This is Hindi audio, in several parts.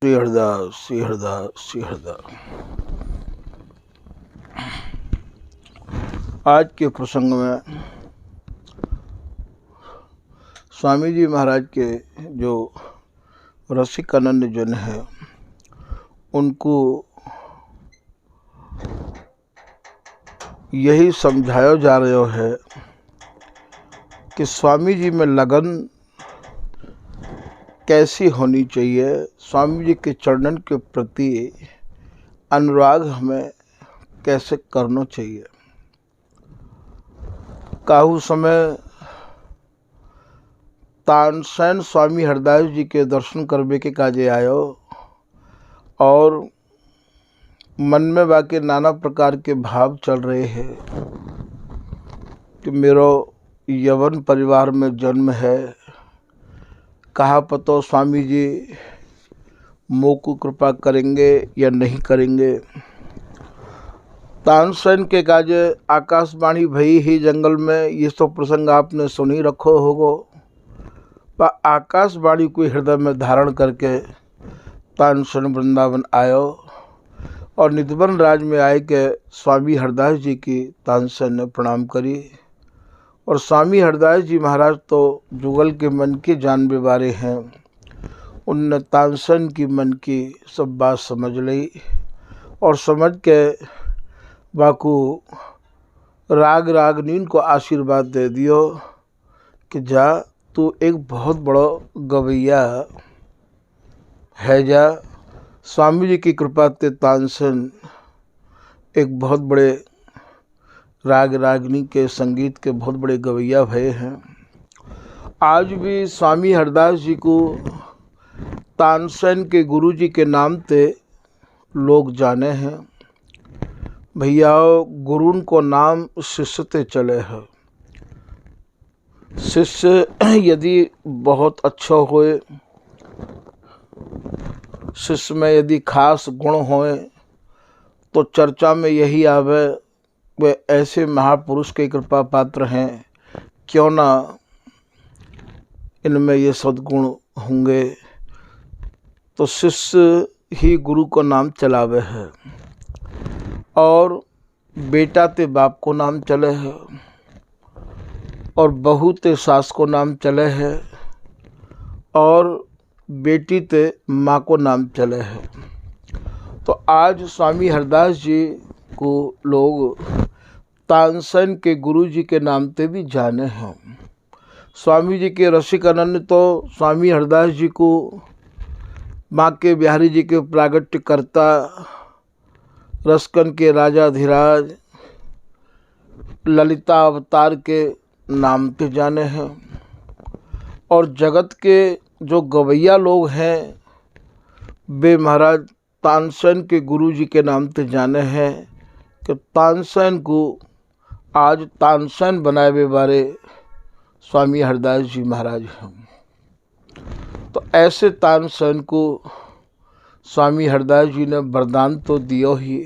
श्री हरदास श्री हरदास श्री हरदास। आज के प्रसंग में स्वामी जी महाराज के जो रसिकानंद जन है उनको यही समझाया जा रहा है कि स्वामी जी में लगन कैसी होनी चाहिए, स्वामी जी के चरणन के प्रति अनुराग हमें कैसे करना चाहिए। काहू समय तानसेन स्वामी हरदास जी के दर्शन करने के काजे आयो और मन में बाकी नाना प्रकार के भाव चल रहे हैं कि मेरो यवन परिवार में जन्म है, कहा पतो स्वामी जी मोह को कृपा करेंगे या नहीं करेंगे। तानसेन के काजे आकाशवाणी भई ही जंगल में, ये तो प्रसंग आपने सुनी रखो होगो। पर आकाशवाणी को हृदय में धारण करके तानसेन वृंदावन आयो और निधवन राज में आए के स्वामी हरदास जी की तानसेन ने प्रणाम करी। और स्वामी हरदास जी महाराज तो जुगल के मन के जानने वाले हैं, उनने तानसेन की मन की सब बात समझ ली और समझ के बाकू राग रागनीन को आशीर्वाद दे दियो कि जा तू एक बहुत बड़ा गवैया है। जा स्वामी जी की कृपा ते तानसेन एक बहुत बड़े राग रागनी के संगीत के बहुत बड़े गवैया भये हैं। आज भी स्वामी हरदास जी को तानसेन के गुरु जी के नाम ते लोग जाने हैं। भैया गुरुन को नाम शिष्य ते चले हैं। शिष्य यदि बहुत अच्छा होए, शिष्य में यदि खास गुण होए तो चर्चा में यही आवे वे ऐसे महापुरुष के कृपा पात्र हैं, क्यों ना इनमें ये सद्गुण होंगे। तो शिष्य ही गुरु को नाम चलावे है और बेटा ते बाप को नाम चले है और बहू ते सास को नाम चले है और बेटी ते माँ को नाम चले है। तो आज स्वामी हरदास जी को लोग तानसेन के गुरु जी के नाम ते भी जाने हैं। स्वामी जी के रसिकानंद तो स्वामी हरदास जी को माँ के बिहारी जी के प्रागट्य करता, रसकन के राजाधिराज, ललिता अवतार के नाम पे जाने हैं। और जगत के जो गवैया लोग हैं वे महाराज तानसेन के गुरु जी के नाम पे जाने हैं कि तानसेन को आज तानसेन बनाए बारे स्वामी हरदास जी महाराज हैं। तो ऐसे तानसेन को स्वामी हरदास जी ने वरदान तो दियो ही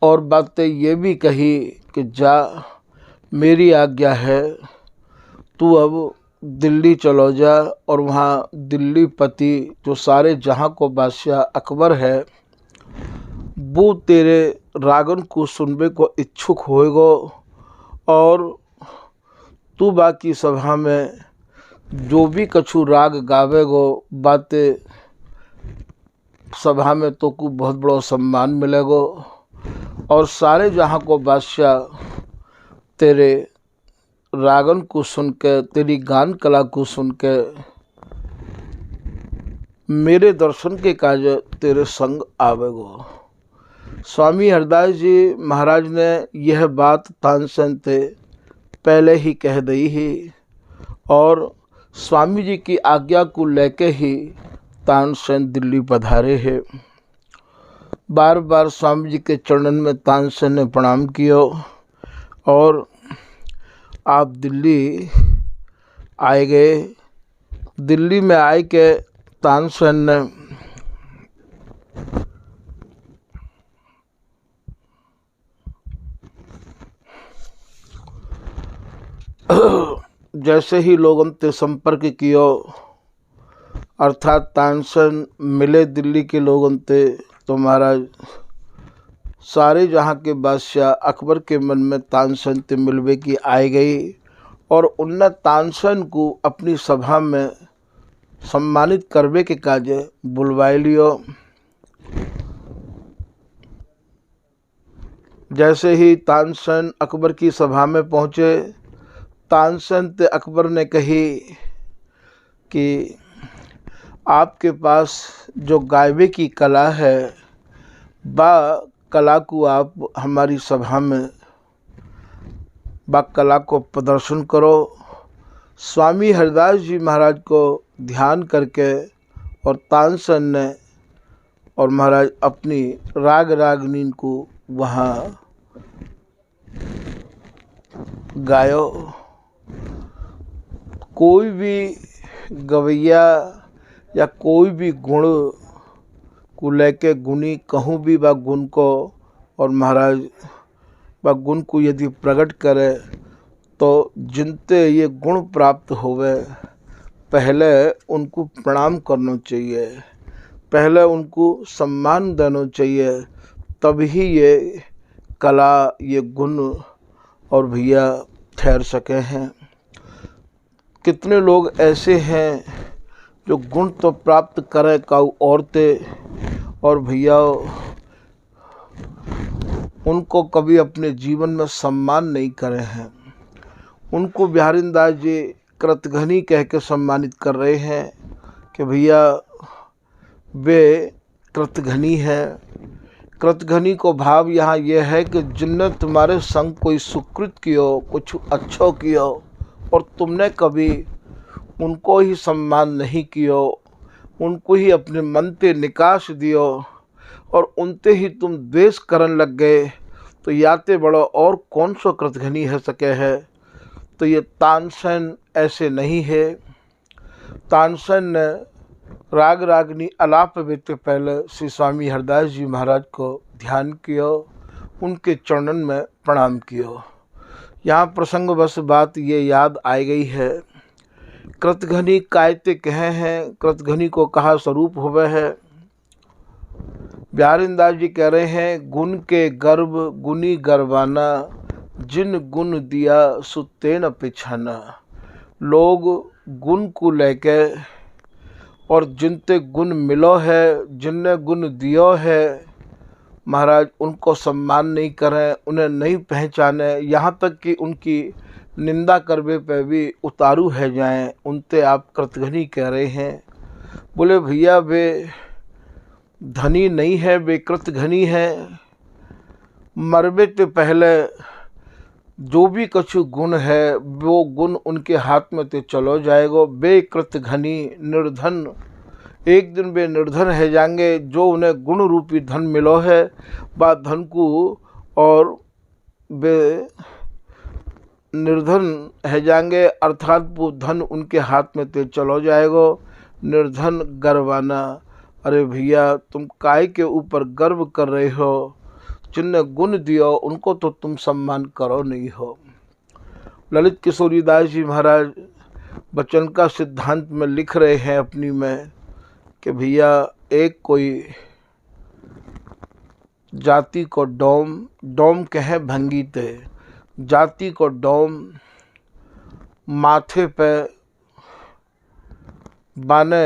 और बातें ये भी कही कि जा मेरी आज्ञा है, तू अब दिल्ली चलो जा और वहाँ दिल्ली पति जो सारे जहाँ को बादशाह अकबर है वो तेरे रागन को सुनने को इच्छुक होएगो और तू बाकी सभा में जो भी कछु राग गावेगो बातें सभा में तो को बहुत बड़ा सम्मान मिलेगो और सारे जहाँ को बादशाह तेरे रागन को सुन के, तेरी गान कला को सुन के मेरे दर्शन के काज तेरे संग आवेगो। स्वामी हरदास जी महाराज ने यह बात तानसेन ते पहले ही कह दी ही और स्वामी जी की आज्ञा को लेके ही तानसेन दिल्ली पधारे हैं। बार बार स्वामी जी के चरणन में तानसेन ने प्रणाम किया और आप दिल्ली आए गए। दिल्ली में आए के तानसेन ने जैसे ही लोगों से संपर्क कियो अर्थात तानसेन मिले दिल्ली के लोगों से तो महाराज सारे जहाँ के बादशाह अकबर के मन में तानसेन से मिलवे की आई गई और उनने तानसेन को अपनी सभा में सम्मानित करवे के काजे बुलवाई लियो। जैसे ही तानसेन अकबर की सभा में पहुँचे, तानसेन से अकबर ने कही कि आपके पास जो गायबे की कला है, बा कला को आप हमारी सभा में बा कला को प्रदर्शन करो। स्वामी हरिदास जी महाराज को ध्यान करके और तानसेन ने और महाराज अपनी राग रागनीन को वहाँ गायो। कोई भी गवैया या कोई भी गुण को लेके गुणी कहूँ भी बा गुण को और महाराज बा गुण को यदि प्रकट करे तो जिनते ये गुण प्राप्त होवे पहले उनको प्रणाम करना चाहिए, पहले उनको सम्मान देना चाहिए, तभी ये कला ये गुण और भैया ठहर सके हैं। कितने लोग ऐसे हैं जो गुण तो प्राप्त करें काऊ औरतें और भैया उनको कभी अपने जीवन में सम्मान नहीं करे हैं। उनको बिहारीदास जी कृतघ्नी कह के सम्मानित कर रहे हैं कि भैया वे कृतघ्नी हैं। कृतघ्नी को भाव यहाँ यह है कि जिनने तुम्हारे संग कोई सुकृत कियो, कुछ अच्छा कियो और तुमने कभी उनको ही सम्मान नहीं कियो, उनको ही अपने मन पे निकास दियो और उनते ही तुम द्वेष करन लग गए, तो याते बड़ो और कौन सो कृतघ्नी है सके है। तो ये तानसेन ऐसे नहीं है। तानसेन ने राग रागनी आलाप बेते पहले श्री स्वामी हरदास जी महाराज को ध्यान कियो, उनके चरणन में प्रणाम कियो। यहाँ प्रसंगवश बात ये याद आई गई है। कृतघ्नी कायते कहे हैं, कृतघ्नी को कहा स्वरूप हुए है। बिहारीदास जी कह रहे हैं गुण के गर्भ गुनी गर्वाना, जिन गुण दिया सुते न पिछाना। लोग गुण को लेके और जिनते गुण मिलो है, जिनने गुण दियो है महाराज उनको सम्मान नहीं करें, उन्हें नहीं पहचाने, यहाँ तक कि उनकी निंदा करवे पे भी उतारू है जाएं, उनते आप कृतघ्नी कह रहे हैं। बोले भैया वे धनी नहीं है, वे कृतघ्नी है। मरवे तो पहले जो भी कुछ गुण है वो गुण उनके हाथ में तो चलो जाएगो। बे कृतघ्नी निर्धन, एक दिन वे निर्धन है जाएंगे। जो उन्हें गुण रूपी धन मिलो है बा धन को और वे निर्धन है जाएंगे, अर्थात वो धन उनके हाथ में तो चलो जाएगो। निर्धन गर्वाना, अरे भैया तुम काय के ऊपर गर्व कर रहे हो, जिनने गुण दियो उनको तो तुम सम्मान करो नहीं हो। ललित किशोरीदास जी महाराज वचन का सिद्धांत में लिख रहे हैं अपनी में कि भैया एक कोई जाति को डोम, डोम कहे भंगीते, जाति को डोम माथे पे बाने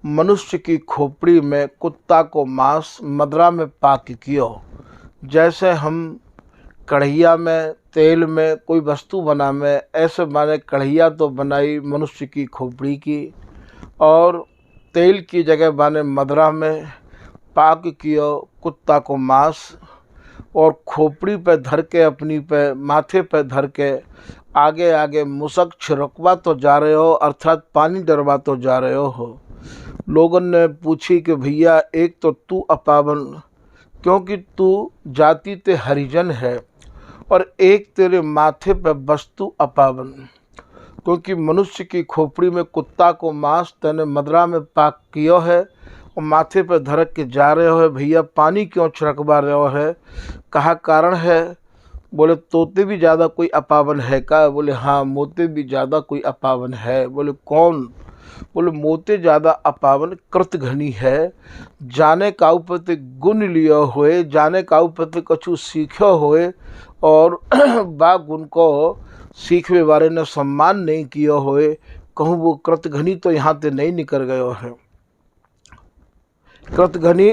मनुष्य की खोपड़ी में कुत्ता को मांस मदरा में पाक कियो। जैसे हम कढ़ैया में तेल में कोई वस्तु बना में, ऐसे माने कढ़ैया तो बनाई मनुष्य की खोपड़ी की और तेल की जगह बाने मदरा में पाक कियो कुत्ता को मांस और खोपड़ी पे धर के अपनी पे माथे पे धर के आगे आगे मुसक छिड़कवा तो जा रहे हो, अर्थात पानी डरवा तो जा रहे हो। लोगों ने पूछी कि भैया एक तो तू अपावन, क्योंकि तू जाति ते हरिजन है, और एक तेरे माथे पे वस्तु अपावन, क्योंकि मनुष्य की खोपड़ी में कुत्ता को मांस तेने मदरा में पाक कियो है और माथे पे धरक के जा रहे हो। भैया पानी क्यों छिड़कवा रहे हो है, कहा कारण है। बोले तोते भी ज़्यादा कोई अपावन है का? बोले हाँ मोते भी ज़्यादा कोई अपावन है। बोले कौन? बोले मोते ज़्यादा अपावन कृत घनी है, जाने काऊ प्रति गुण लियो होए, जाने काऊ प्रति कछु सीख्यो होए और बा गुण को सीखवे वाले ने सम्मान नहीं किया होए, कहूँ वो कृतघनी तो यहाँ से नहीं निकल गयो है। कृतघनी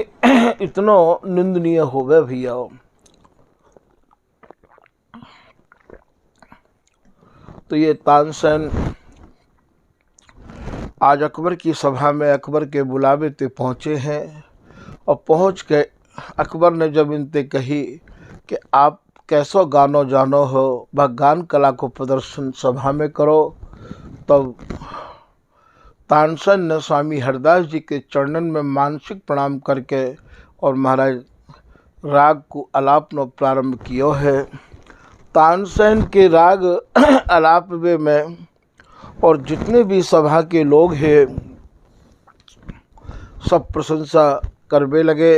इतनो निंदनीय होवे भैया। तो ये तानसेन आज अकबर की सभा में अकबर के बुलावे ते पहुँचे हैं और पहुँच के अकबर ने जब इनते कही कि आप कैसो गानो जानो हो, वह गान कला को प्रदर्शन सभा में करो, तब तानसेन ने स्वामी हरदास जी के चरणन में मानसिक प्रणाम करके और महाराज राग को आलापनो प्रारंभ किया है। तानसेन के राग आलाप में और जितने भी सभा के लोग हैं सब प्रशंसा करवे लगे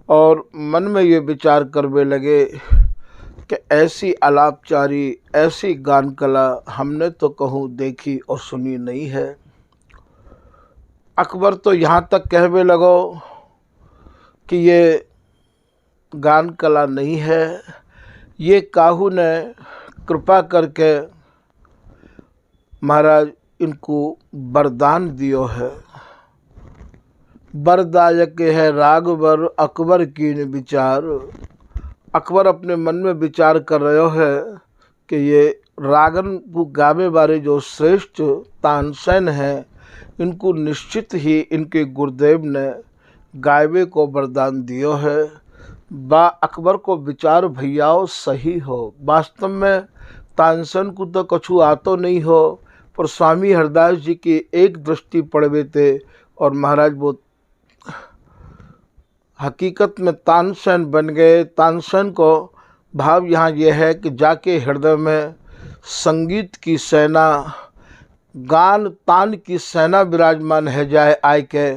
और मन में ये विचार करवे लगे कि ऐसी आलापचारी, ऐसी गान कला हमने तो कहूँ देखी और सुनी नहीं है। अकबर तो यहाँ तक कहवे लगो कि ये गान कला नहीं है, ये काहू ने कृपा करके महाराज इनको वरदान दियो है। वरदायक है राग वर अकबर की विचार। अकबर अपने मन में विचार कर रहे है कि ये रागन को गावे वाले जो श्रेष्ठ तानसेन हैं, इनको निश्चित ही इनके गुरुदेव ने गायबे को वरदान दियो है। बा अकबर को विचार भैयाओ सही हो। वास्तव में तानसेन को तो कछु आतो नहीं हो, पर स्वामी हरदास जी की एक दृष्टि पड़वे थे और महाराज वो हकीकत में तानसेन बन गए। तानसेन को भाव यहाँ ये है कि जाके हृदय में संगीत की सेना, गान तान की सेना विराजमान है जाए आय के,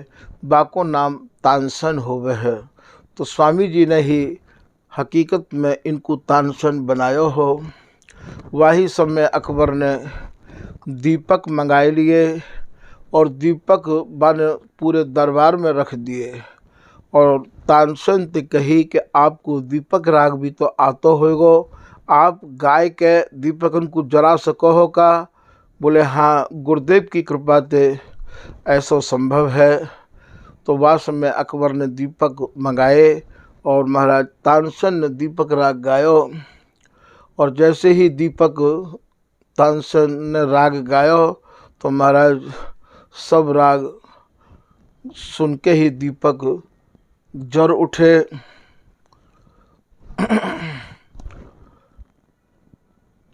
बाको नाम तानसेन होवे है। तो स्वामी जी ने ही हकीकत में इनको तानसेन बनायो हो। वही समय अकबर ने दीपक मंगाए लिए और दीपक बन पूरे दरबार में रख दिए और तानसेन ते कही कि आपको दीपक राग भी तो आतो होगो, आप गाय के दीपकन को जला सको हो का? बोले हाँ, गुरुदेव की कृपा ते ऐसा संभव है। तो वास में अकबर ने दीपक मंगाए और महाराज तानसेन ने दीपक राग गायो और जैसे ही दीपक तानसेन ने राग गायो तो महाराज सब राग सुन के ही दीपक जर उठे।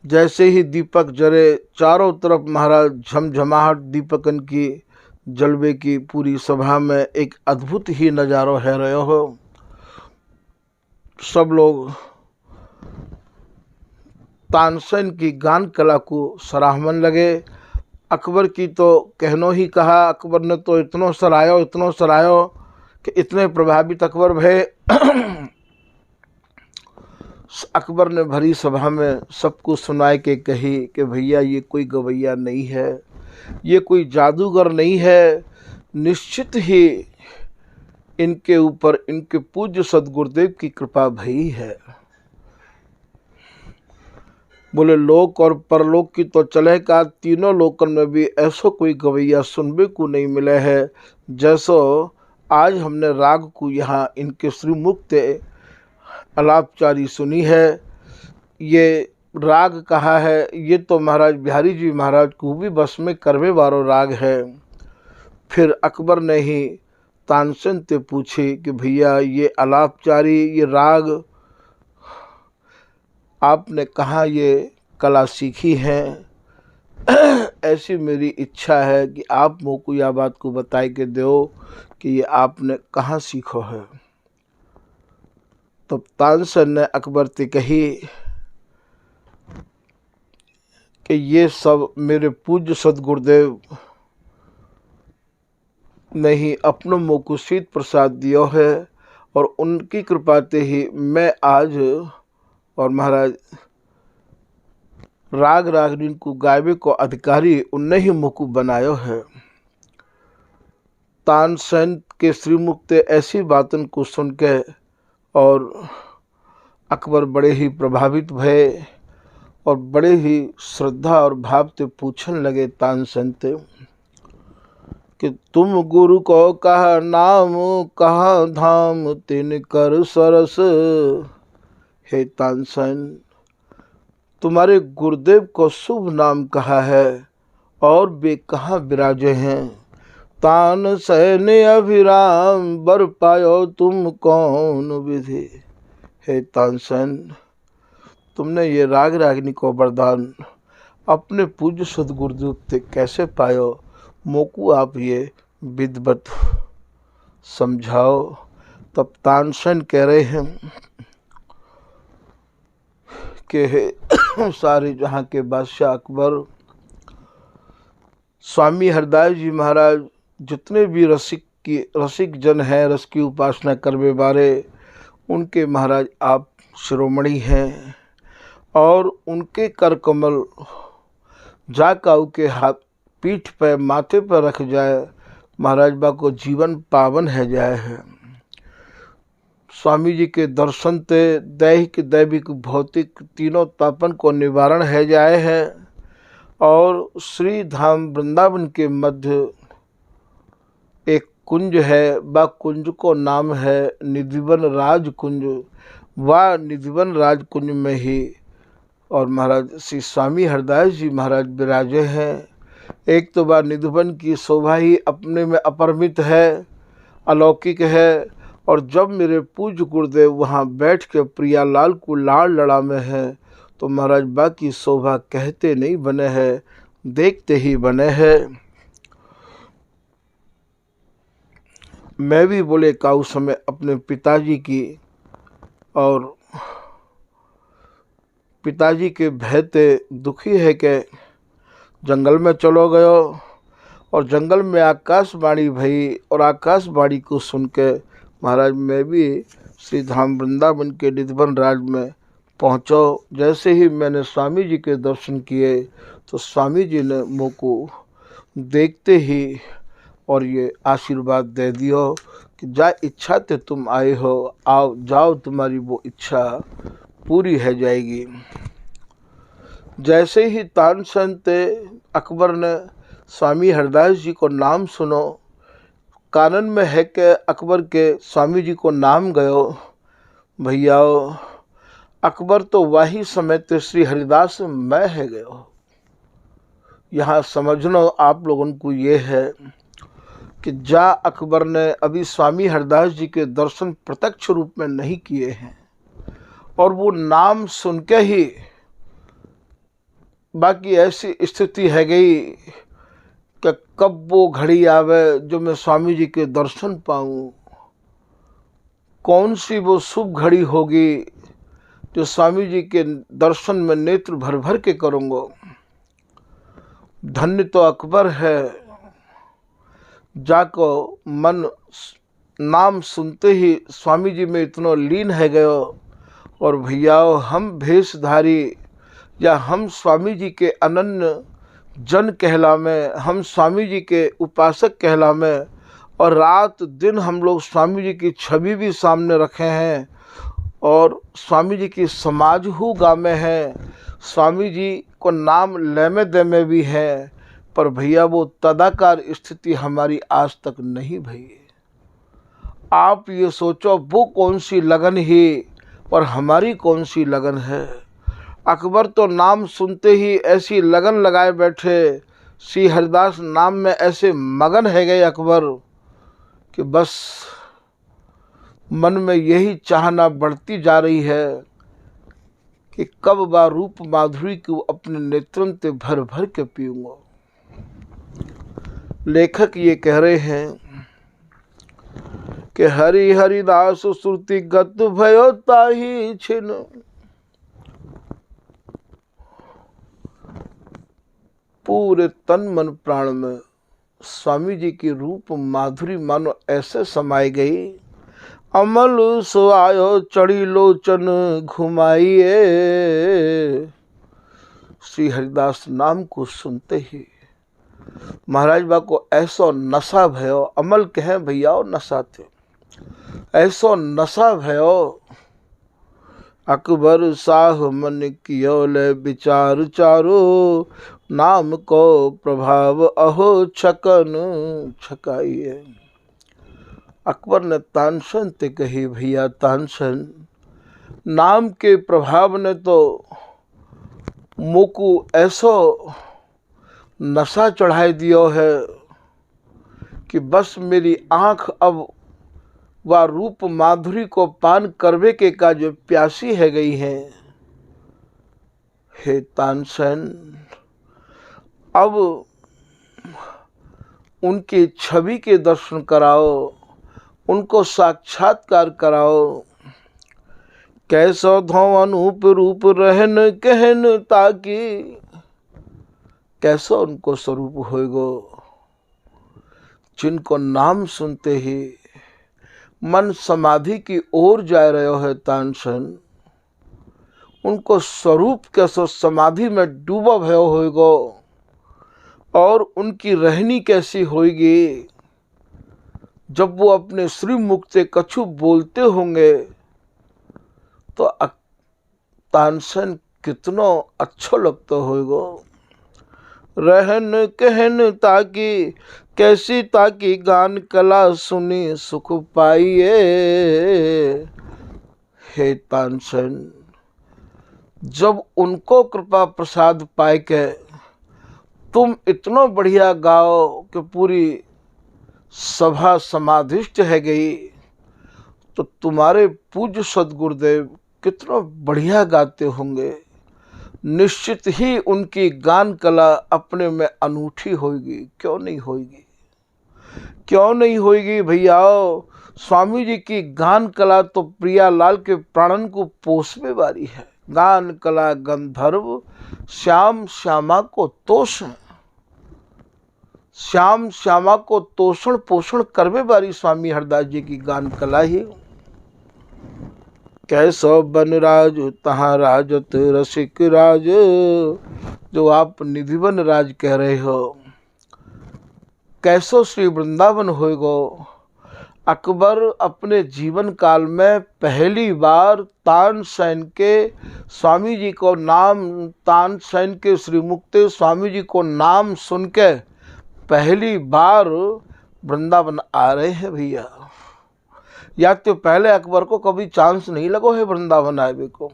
जैसे ही दीपक जरे चारों तरफ महाराज झमझमाहट दीपकन की जलवे की पूरी सभा में एक अद्भुत ही नज़ारो है रहे हो। सब लोग तानसेन की गान कला को सराहन लगे। अकबर की तो कहनो ही कहा, अकबर ने तो इतनो सरायो कि इतने प्रभावित अकबर भय। अकबर ने भरी सभा में सबको सुनाए के कही कि भैया ये कोई गवैया नहीं है, ये कोई जादूगर नहीं है, निश्चित ही इनके ऊपर इनके पूज्य सदगुरुदेव की कृपा भई है। बोले लोक और परलोक की तो चले का, तीनों लोकन में भी ऐसा कोई गवैया सुनबे को नहीं मिले है जैसो आज हमने राग को यहाँ इनके श्रीमुख ते अलापचारी सुनी है। ये राग कहा है, ये तो महाराज बिहारी जी महाराज को भी बस में करवे वारो राग है। फिर अकबर ने ही तानसेन ते पूछे कि भैया ये अलापचारी, ये राग आपने कहाँ ये कला सीखी है? ऐसी मेरी इच्छा है कि आप मोको यह बात को बताए के दो कि ये आपने कहाँ सीखो है। तब तानसेन ने अकबर से कही कि ये सब मेरे पूज्य सदगुरुदेव ने ही अपनों मोको शीत प्रसाद दियो है और उनकी कृपा से ही मैं आज और महाराज राग रागनीन को गायबे को अधिकारी उनने ही मुकु बनायो है। तानसेन के श्रीमुख से ऐसी बातन को सुन के और अकबर बड़े ही प्रभावित भये और बड़े ही श्रद्धा और भाव से पूछने लगे तानसेन से कि तुम गुरु को कहा नाम कहा धाम तिन कर सरस। हे तानसेन, तुम्हारे गुरुदेव को शुभ नाम कहा है और वे कहाँ विराजे हैं। तानसेन अभिराम बर पायो तुम कौन विधि। हे तानसेन, तुमने ये राग रागिनी को वरदान अपने पूज्य सदगुरुदेव से कैसे पायो, मोकू आप ये विधिवत समझाओ। तब तानसेन कह रहे हैं कि सारे जहाँ के बादशाह अकबर, स्वामी हरदास जी महाराज, जितने भी रसिक जन हैं, रस की उपासना करने वाले, उनके महाराज आप शिरोमणि हैं और उनके कर कमल जाकाऊ के हाथ पीठ पर माथे पर रख जाए, महाराज बा को जीवन पावन है जाए है। स्वामी जी के दर्शन से दैहिक दैविक भौतिक तीनों तापन को निवारण है जाए है और श्री धाम वृंदावन के मध्य एक कुंज है, वह कुंज को नाम है निधिवन राज कुंज। वह निधिवन राज कुंज में ही और महाराज श्री स्वामी हरदास जी महाराज विराजे हैं। एक तो वह निधिवन की शोभा ही अपने में अपरिमित है, अलौकिक है, और जब मेरे पूज्य गुरुदेव वहाँ बैठ के प्रियालाल को लाड़ लड़ा में है तो महाराज बा की शोभा कहते नहीं बने हैं, देखते ही बने हैं। मैं भी बोले का उस समय अपने पिताजी की और पिताजी के भय से दुखी है कि जंगल में चलो गयो और जंगल में आकाशवाणी भई और आकाशवाणी को सुन के महाराज मैं भी श्री धाम वृंदावन के निधिवन राज में पहुँचो। जैसे ही मैंने स्वामी जी के दर्शन किए तो स्वामी जी ने मुँह को देखते ही और ये आशीर्वाद दे दियो कि जा इच्छा ते तुम आए हो, आओ जाओ, तुम्हारी वो इच्छा पूरी है जाएगी। जैसे ही तानसेन ते अकबर ने स्वामी हरदास जी को नाम सुनो, कानन में है कि अकबर के स्वामी जी को नाम गयो, भैयाओ अकबर तो वही समय ते श्री हरिदास मैं है गयो। यहाँ समझना आप लोगों को ये है कि जा अकबर ने अभी स्वामी हरदास जी के दर्शन प्रत्यक्ष रूप में नहीं किए हैं और वो नाम सुन के ही बाकी ऐसी स्थिति है गई कि कब वो घड़ी आवे जो मैं स्वामी जी के दर्शन पाऊँ, कौन सी वो शुभ घड़ी होगी जो स्वामी जी के दर्शन में नेत्र भर भर के करूँगा। धन्य तो अकबर है जाको मन नाम सुनते ही स्वामी जी में इतना लीन है गयो। और भैयाओ हम भेषधारी या हम स्वामी जी के अनन्य जन कहला में, हम स्वामी जी के उपासक कहला में और रात दिन हम लोग स्वामी जी की छवि भी सामने रखे हैं और स्वामी जी की समाज हु गा में है, स्वामी जी को नाम लेमे दे में भी है, पर भैया वो तदाकार स्थिति हमारी आज तक नहीं भई। आप ये सोचो वो कौन सी लगन ही और हमारी कौन सी लगन है। अकबर तो नाम सुनते ही ऐसी लगन लगाए बैठे, श्री हरिदास नाम में ऐसे मगन है गए अकबर कि बस मन में यही चाहना बढ़ती जा रही है कि कब बा रूप माधुरी को अपने नेत्रों से भर भर के पीऊँगा। लेखक ये कह रहे हैं कि हरि हरिदास श्रुति गत भयो ताहि छिन, पूरे तन मन प्राण में स्वामी जी की रूप माधुरी मानो ऐसे समाई गई। अमल सुआयो चढ़ी लोचन घुमाइए। श्री हरिदास नाम को सुनते ही महाराज बा को ऐसो नशा भयो, अमल कहें भैया नशा थे, ऐसो नशा भयो। अकबर शाह मन कियो ले विचार चारो, नाम को प्रभाव अहो छकन छकाइए। अकबर ने तानसेन ते कही, भैया तानसेन, नाम के प्रभाव ने तो मोकू ऐसो नशा चढ़ाई दियो है कि बस मेरी आंख अब वह रूप माधुरी को पान करवे के का जो प्यासी है गई है। हे तानसेन, अब उनकी छवि के दर्शन कराओ, उनको साक्षात्कार कराओ। कैसो धो अनूप रूप रहन कहन ताकि, कैसो उनको स्वरूप होएगो जिनको नाम सुनते ही मन समाधि की ओर जा रहे है। तानसेन, उनको स्वरूप कैसो समाधि में डूबा भयो होएगो और उनकी रहनी कैसी होएगी जब वो अपने श्री मुख से कछु बोलते होंगे तो तानसेन कितनो अच्छो लगता होएगो। रहन कहन ताकि, कैसी ताकि गान कला सुनी सुख पाइए। हे तानसेन, जब उनको कृपा प्रसाद पाए के तुम इतना बढ़िया गाओ कि पूरी सभा समाधिष्ट है गई, तो तुम्हारे पूज्य सदगुरुदेव कितना बढ़िया गाते होंगे। निश्चित ही उनकी गान कला अपने में अनूठी होगी, क्यों नहीं होगी, क्यों नहीं होगी भैया। स्वामी जी की गान कला तो प्रियालाल के प्राणन को पोषने वाली है। गान कला गंधर्व श्याम श्यामा को तोषण, श्याम श्यामा को तोषण पोषण करवे वाली स्वामी हरदास जी की गान कला ही। कैसो बन राज तहाँ राजत रसिक राज, जो आप निधिवन राज कह रहे हो, कैसो श्री वृंदावन होएगो। अकबर अपने जीवन काल में पहली बार तानसेन के स्वामी जी को नाम, तानसेन के श्री मुक्ते स्वामी जी को नाम सुन के पहली बार वृंदावन आ रहे हैं भैया। या तो पहले अकबर को कभी चांस नहीं लगो है वृंदावन आए को।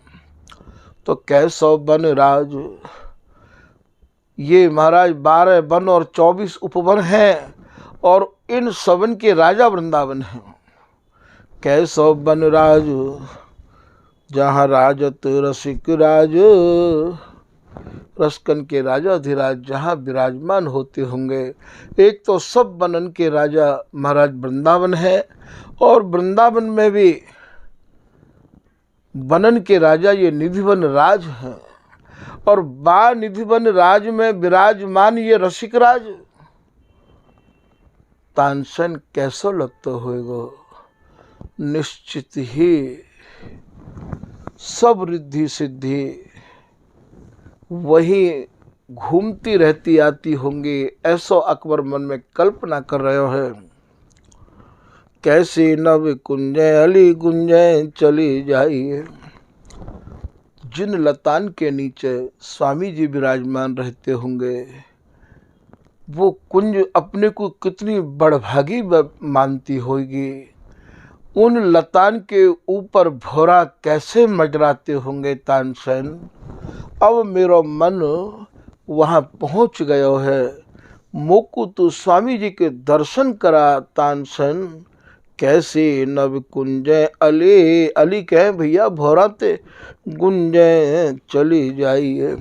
तो कैसो बन राज, ये महाराज 12 वन और 24 उपवन हैं और इन सबन के राजा वृंदावन हैं। कैसो बन राज जहाँ राजत रसिक राज, रसकन के राजा अधिराज जहाँ विराजमान होते होंगे। एक तो सब बनन के राजा महाराज वृंदावन है और वृंदावन में भी बनन के राजा ये निधिवन राज हैं और बा निधिवन राज में विराजमान ये रसिक राज। तानसेन कैसो लगता होएगो। निश्चित ही सब रिद्धि सिद्धि वही घूमती रहती आती होंगी, ऐसो अकबर मन में कल्पना कर रहे हो। कैसी नव कुंजे अली गुंजे चली जाइए। जिन लतान के नीचे स्वामी जी विराजमान रहते होंगे वो कुंज अपने को कितनी बड़भागी मानती होगी। उन लतान के ऊपर भौरा कैसे मजराते होंगे तानसेन। अब मेरा मन वहाँ पहुँच गयो है। मोकू तू स्वामी जी के दर्शन करा तानसेन। कैसी नव कुंजे अली, अली कहे भैया भौराते गुंजे चली जाइए।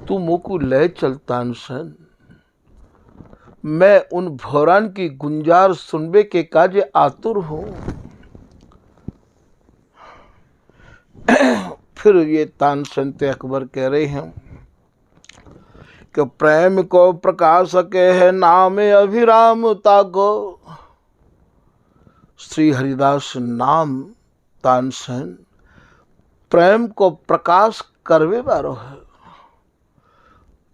तू मोकू ले चल तानसेन, मैं उन भौरान की गुंजार सुनबे के काजे आतुर हूँ। फिर ये तानसेन ते अकबर कह रहे हैं कि प्रेम को प्रकाशक है नाम अभिराम ताको। श्री हरिदास नाम तानसेन प्रेम को प्रकाश करवे वारो है।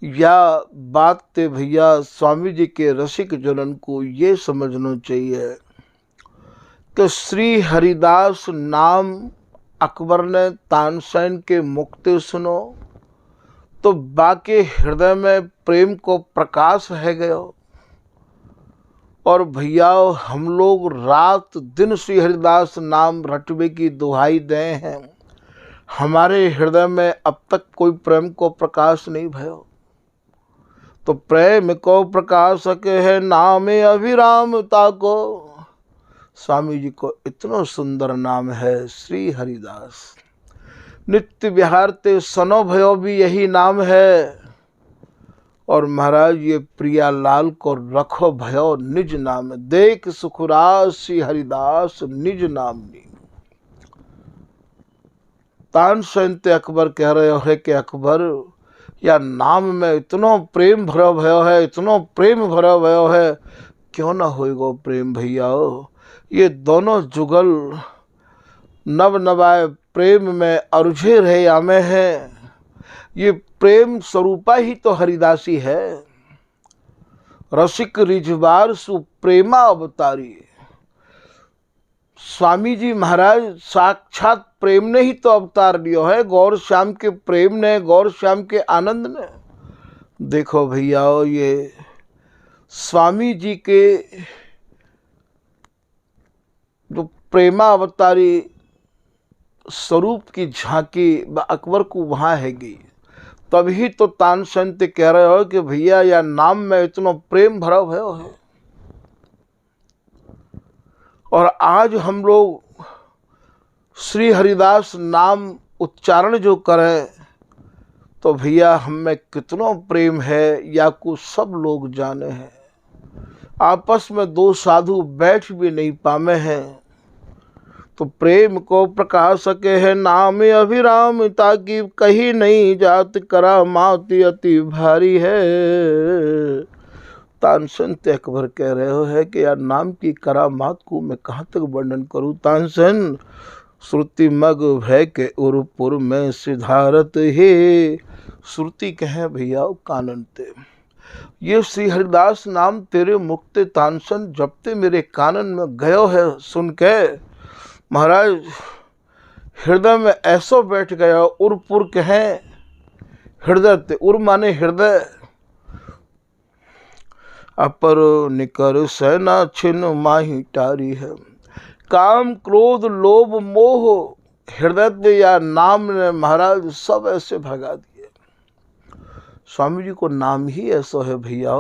या बात ते भैया स्वामी जी के रसिक जनन को ये समझना चाहिए कि श्री हरिदास नाम अकबर ने तानसेन के मुक्ति सुनो तो बाके हृदय में प्रेम को प्रकाश है गयो। और भैया हम लोग रात दिन श्री हरिदास नाम रटवे की दुहाई दे हैं, हमारे हृदय में अब तक कोई प्रेम को प्रकाश नहीं भयो। तो प्रेम को प्रकाश के है नाम अभिरामता को। स्वामी जी को इतना सुंदर नाम है श्री हरिदास। नित्य विहार ते सनो भयो भी यही नाम है। और महाराज ये प्रियालाल को रखो भयो निज नाम, देख सुखराज श्री हरिदास निज नाम नी। तानसेन ते अकबर कह रहे हो कि अकबर या नाम में इतना प्रेम भरो भयो है, इतना प्रेम भरो भयो है, क्यों ना होएगो प्रेम भैया। ये दोनों जुगल नव नवाए प्रेम में अरुझे रहे आमे हैं। ये प्रेम स्वरूपा ही तो हरिदासी है। रसिक रिजवार सुप्रेमा अवतारी। स्वामी जी महाराज साक्षात प्रेम ने ही तो अवतार लियो है, गौर श्याम के प्रेम ने, गौर श्याम के आनंद ने। देखो भैया ये स्वामी जी के जो प्रेमा अवतारी स्वरूप की झांकी अकबर को वहाँ है गई। तभी तो तानसेन ते कह रहे हो कि भैया या नाम में इतना प्रेम भरा भयो है। और आज हम लोग श्री हरिदास नाम उच्चारण जो करें तो भैया हम में कितना प्रेम है या को सब लोग जाने हैं। आपस में दो साधु बैठ भी नहीं पामे हैं। तो प्रेम को प्रकाश सके है नाम अभिराम, ताकि कहीं नहीं जात करामात अति भारी है। तानसेन ते अकबर कह रहे हो है कि यार नाम की करामात को मैं कहाँ तक वर्णन करूँ। तानसेन श्रुति मग भय के उरपुर में सिधारत हे। श्रुति कहे भैया कानन ते, ये श्री हरिदास नाम तेरे मुक्ते तानसेन जपते मेरे कानन में गयो है। सुन के महाराज हृदय में ऐसो बैठ गया। उरपुर कहे हृदय ते, उर माने हृदय। अपर निकर सेना छिन माही टारी है। काम क्रोध लोभ मोह हृदय या नाम ने महाराज सब ऐसे भगा दिए। स्वामी जी को नाम ही ऐसा है भैया।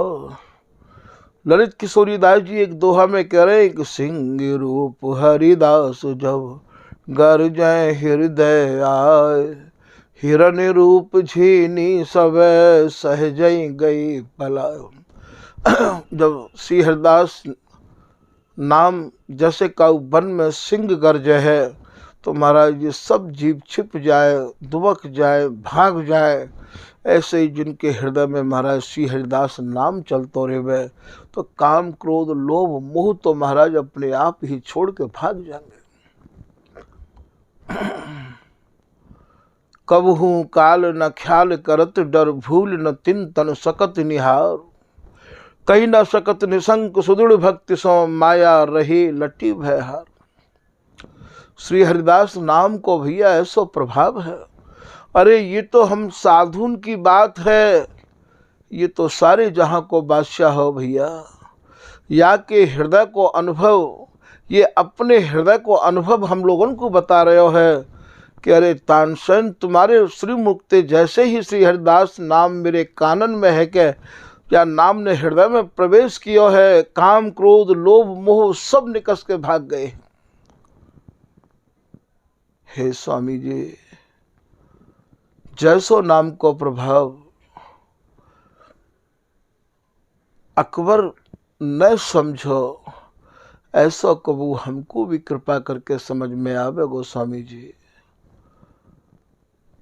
ललित किशोरीदास जी एक दोहा में कह रहे हैं कि सिंह रूप हरिदास जब गर जय हृदय आए, हिरन रूप झीनी सब सहज गई पलाय। जब श्री हरिदास नाम जैसे काऊ वन में सिंह गर्ज है तो महाराज ये सब जीव छिप जाए, दुबक जाए, भाग जाए। ऐसे ही जिनके हृदय में महाराज श्री हरिदास नाम चलतो रहे तो काम क्रोध लोभ मोह तो महाराज अपने आप ही छोड़ के भाग जाएंगे। कबहू काल न ख्याल करत डर भूल न तिन तन सकत निहार, कही न सकत निशंक सुदृढ़ भक्ति सो माया रही लटी भयहार। श्री हरिदास नाम को भैया ऐसा प्रभाव है। अरे ये तो हम साधुन की बात है, ये तो सारे जहां को बादशाह हो भैया। या के हृदय को अनुभव, ये अपने हृदय को अनुभव हम लोगों को बता रहे हो है कि अरे तानसेन तुम्हारे श्री मुक्ते जैसे ही श्री हरिदास नाम मेरे कानन में है के या नाम ने हृदय में प्रवेश किया है, काम क्रोध लोभ मोह सब निकस के भाग गए। हे स्वामी जी जैसो नाम को प्रभाव अकबर न समझो ऐसा कबू हमको भी कृपा करके समझ में आवे गोस्वामी जी।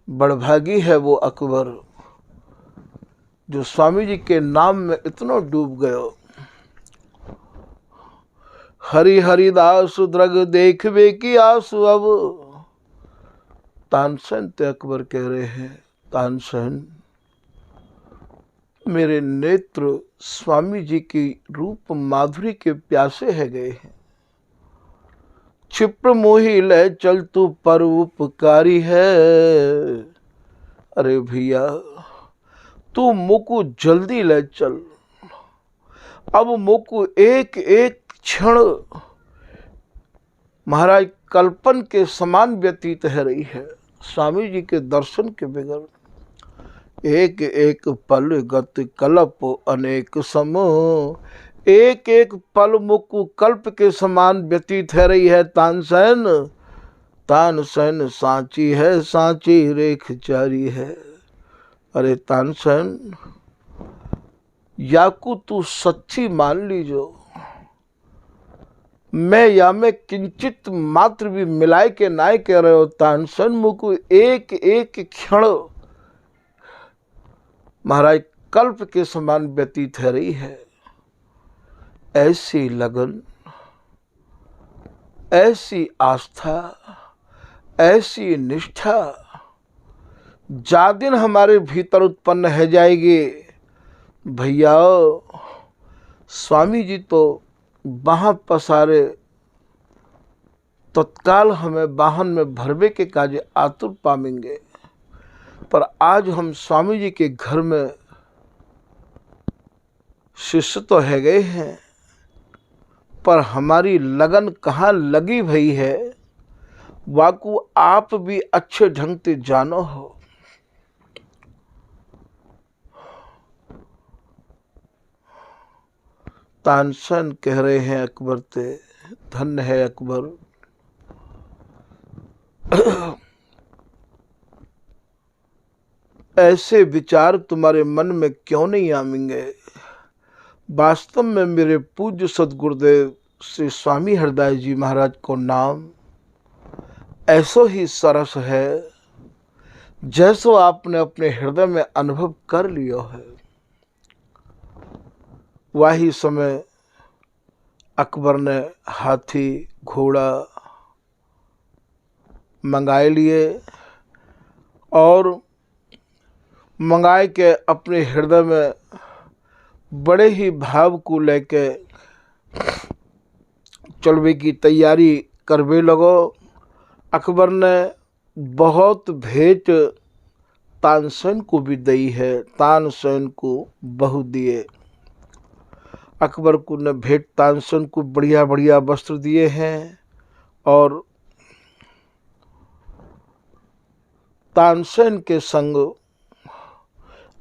बड़भागी है वो अकबर जो स्वामी जी के नाम में इतना डूब गयो। हरि हरिदास द्रग देखवे की आसु अब। तानसेन ते अकबर कह रहे हैं तानसेन मेरे नेत्र स्वामी जी की रूप माधुरी के प्यासे है गए हैं। क्षिप्र मोही ले चल तू पर उपकारी है। अरे भैया तू मुकु जल्दी ले चल। अब मुकु एक एक क्षण महाराज कल्पन के समान व्यतीत है रही है। स्वामी जी के दर्शन के बगैर एक एक पल गत कल्प अनेक सम। एक एक पल मुकु कल्प के समान व्यतीत है रही है। तानसेन तानसेन सांची है, सांची रेख जारी है। अरे तानसेन याकू तू सच्ची मान लीजो, मैं या में किंचित मात्र भी मिलाए के नाय कह रहे हो। तानसेन मुकु एक एक क्षण महाराज कल्प के समान व्यतीत है रही है। ऐसी लगन, ऐसी आस्था, ऐसी निष्ठा जा दिन हमारे भीतर उत्पन्न है जाएगी। भैया स्वामी जी तो वहाँ पसारे तत्काल हमें वाहन में भरवे के काज आतुर पाएंगे, पर आज हम स्वामी जी के घर में शिष्य तो है गए हैं, पर हमारी लगन कहाँ लगी भई है वाकू आप भी अच्छे ढंग से जानो हो। तानसेन कह रहे हैं अकबर ते, धन्य है अकबर। ऐसे विचार तुम्हारे मन में क्यों नहीं आएंगे। वास्तव में मेरे पूज्य सदगुरुदेव श्री स्वामी हरदास जी महाराज को नाम ऐसो ही सरस है जैसो आपने अपने हृदय में अनुभव कर लियो है। वही समय अकबर ने हाथी घोड़ा मंगाए लिए और मंगाए के अपने हृदय में बड़े ही भाव को लेके चलवे की तैयारी करवे लगो। अकबर ने बहुत भेंट तानसेन को भी दी है, तानसेन को बहु दिए। अकबर को ने भेंट तानसेन को बढ़िया बढ़िया वस्त्र दिए हैं और तानसेन के संग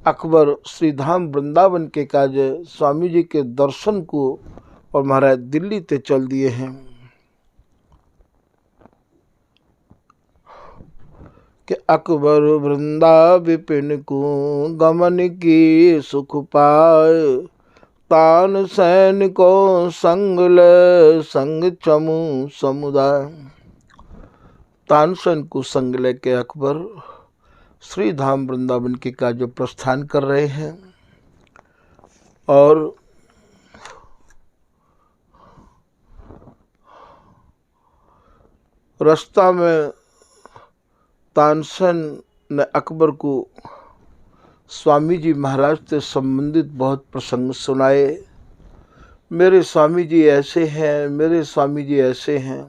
अकबर श्रीधाम वृंदावन के काज स्वामी जी के दर्शन को और महाराज दिल्ली ते चल दिए हैं कि अकबर वृंदा विपिन को गमन की सुख पाए। तानसेन को संग ले संग चमू समुदाय। तानसेन को संग लेके अकबर श्री धाम वृंदावन के काज प्रस्थान कर रहे हैं और रास्ता में तानसेन ने अकबर को स्वामी जी महाराज से संबंधित बहुत प्रसंग सुनाए। मेरे स्वामी जी ऐसे हैं, मेरे स्वामी जी ऐसे हैं।